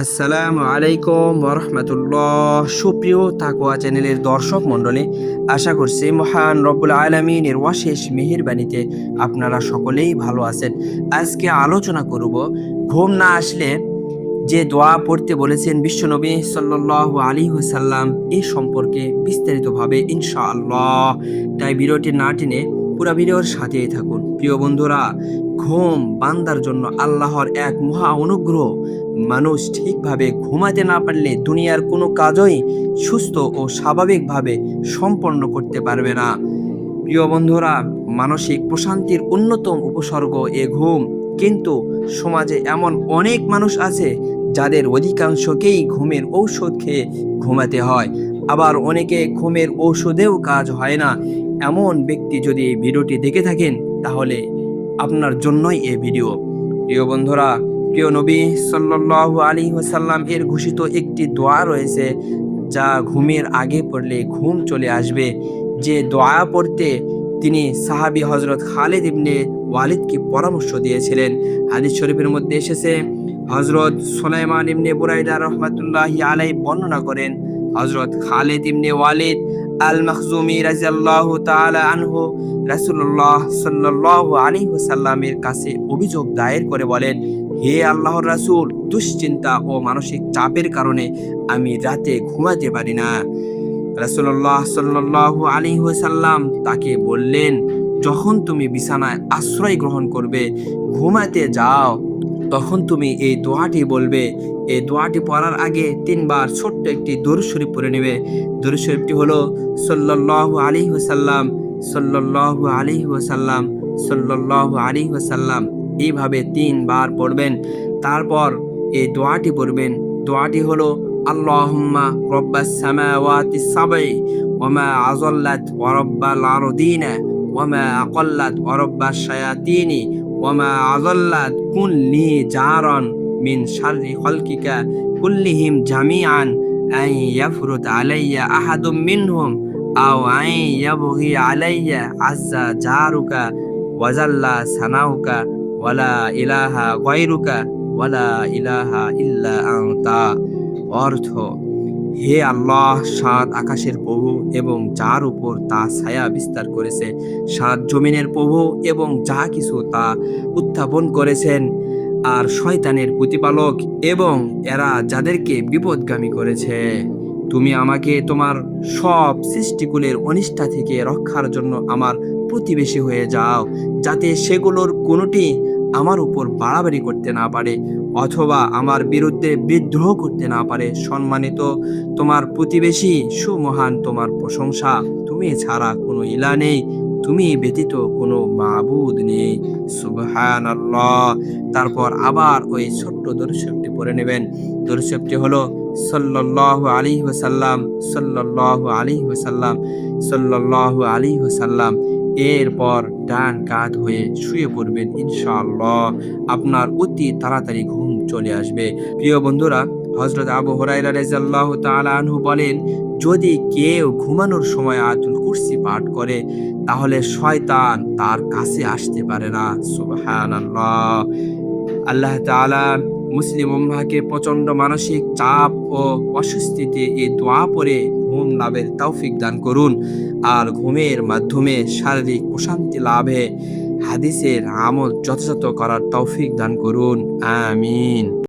আসসালামু আলাইকুম ওরহমতুল্লাহ। সুপ্রিয় তাকওয়া চ্যানেলের দর্শক মণ্ডলী, আশা করছি মহান রব্বুল আলামিনের অশেষ মেহেরবানিতে আপনারা সকলেই ভালো আছেন। আজকে আলোচনা করব ঘুম না আসলে যে দোয়া পড়তে বলেছেন বিশ্বনবী সাল্লাল্লাহু আলাইহি ওয়াসাল্লাম এই সম্পর্কে বিস্তারিতভাবে ইনশাআল্লাহ। তাই ভিডিওটি না টেনে পুরো ভিডিওর সাথেই থাকুন। প্রিয় বন্ধুরা, ঘুম বান্দার জন্য আল্লাহর এক মহা অনুগ্রহ। মানুষ ঠিকভাবে ঘুমাতে না পারলে দুনিয়ার কোনো কাজই সুস্থ ও স্বাভাবিকভাবে সম্পন্ন করতে পারবে না। প্রিয় বন্ধুরা, মানসিক প্রশান্তির অন্যতম উপসর্গ এ ঘুম। কিন্তু সমাজে এমন অনেক মানুষ আছে যাদের অধিকাংশকেই ঘুমের ঔষধ খেয়ে ঘুমাতে হয়, আবার অনেকে ঘুমের ঔষধেও কাজ হয় না। এমন ব্যক্তি যদি এই ভিডিওটি দেখে থাকেন তাহলে আপনার জন্যই এই ভিডিও। প্রিয় বন্ধুরা, প্রিয় নবী সাল্লাল্লাহু আলাইহি ওয়াসাল্লাম এর ঘোষিত একটি দোয়া রয়েছে যা ঘুমের আগে পড়লে ঘুম চলে আসবে। যে দোয়া পড়তে তিনি সাহাবী হযরত খালিদ ইবনে ওয়ালিদকে পরামর্শ দিয়েছিলেন। হাদিস শরীফের মধ্যে এসেছে, হযরত সুলাইমান ইবনে বুরাইদা রাহমাতুল্লাহি আলাইহি বর্ণনা করেন, হযরত খালিদ ইবনে ওয়ালিদ আল মাখজুমি রাদিয়াল্লাহু তাআলা আনহু রাসূলুল্লাহ সাল্লাল্লাহু আলাইহি ওয়াসাল্লামের কাছে অভিযোগ দায়ের করে বলেন, হে আল্লাহর রাসূল, দুশ্চিন্তা ও মানসিক চাপের কারণে আমি রাতে ঘুমাতে পারি না। রাসূলুল্লাহ সাল্লাল্লাহু আলাইহি ওয়াসাল্লাম তাকে বললেন, যখন তুমি বিছানায় আশ্রয় গ্রহণ করবে, ঘুমাতে যাও, তখন তুমি এই দোয়াটি বলবে। এই দোয়াটি পড়ার আগে 3 বার ছোট্ট একটি দরুদ শরীফ পড়ে নেবে। দরুদ শরীফটি হলো সাল্লাল্লাহু আলাইহি ওয়াসাল্লাম, সাল্লাল্লাহু আলাইহি ওয়াসাল্লাম, সাল্লাল্লাহু আলাইহি ওয়াসাল্লাম। এইভাবে 3 বার পড়বেন। তারপর এই দোয়াটি পড়বেন। দোয়াটি হলো, আল্লাহুম্মা রব্বাস সামাওয়াতিস সাবঈ ওয়া মা আযাল্লাত ওয়া রব্বাল আরদিনা ওয়া মা আকাল্লাত ওয়া রব্বাশ শায়াতিনি ওয়া মা আযাল্লাত কুল্লি জারান মিন শাররি খালকিকা কুল্লিহিম জামিআন আন ইয়াফরুত আলাইয়া আহাদুম মিনহুম আও আন ইয়াবগি আলাইয়া আযযা জারুকা ওয়া জাল্লা সানাউকা ওয়ালা ইলাহা গায়রুকা ওয়ালা ইলাহা ইল্লা আনতা। অর্থ, হে আল্লাহ, 7 আকাশের প্রভু এবং যার উপর তা ছায়া বিস্তার করেছে, 7 জমিনের প্রভু এবং যা কিছু তা উত্থাপন করেছেন, আর শয়তানের প্রতিপালক এবং এরা যাদেরকে বিপদগামী করেছে, তুমি আমাকে তোমার সব সৃষ্টিকুলের অনিষ্ঠা থেকে রক্ষার জন্য আমার প্রতিবেশী হয়ে যাও, যাতে সেগুলোর কোনোটি আমার উপর বাড়াবাড়ি করতে না পারে অথবা আমার বিরুদ্ধে বিদ্রোহ করতে না পারে। সম্মানিত তোমার প্রতিবেশী, সুমহান তোমার প্রশংসা। তুমি ছাড়া কোনো ইলা নেই, তুমি ব্যতীত কোনো মাবুদ নেই। সুবহানাল্লাহ। তারপর আবার ওই ছোট্ট দরুদ শরীফটি পড়ে নেবেন। দরুদ শরীফটি হলো সাল্লাল্লাহু আলাইহি ওয়াসাল্লাম, সাল্লাল্লাহু আলাইহি ওয়াসাল্লাম, সাল্লাল্লাহু আলাইহি ওয়াসাল্লাম। এরপর ডান কাত হয়ে শুয়ে পড়বেন। ইনশাআল্লাহ আপনার অতি তাড়াতাড়ি ঘুম চলে আসবে। প্রিয় বন্ধুরা, হযরত আবু হুরায়রা রাদিয়াল্লাহু তাআলা আনহু বলেন, যদি কেউ ঘুমানোর সময় আয়াতুল কুরসি পাঠ করে তাহলে শয়তান তার কাছে আসতে পারে না। সুবহানাল্লাহ। আল্লাহ তাআলা মুসলিম উম্মাহকে প্রচন্ড মানসিক চাপ ও অস্বস্তিতে এই দোয়া পড়ে ঘুম লাভের তৌফিক দান করুন, আর ঘুমের মাধ্যমে শারীরিক প্রশান্তি লাভে হাদিসের আমল যথাযথ করার তৌফিক দান করুন। আমিন।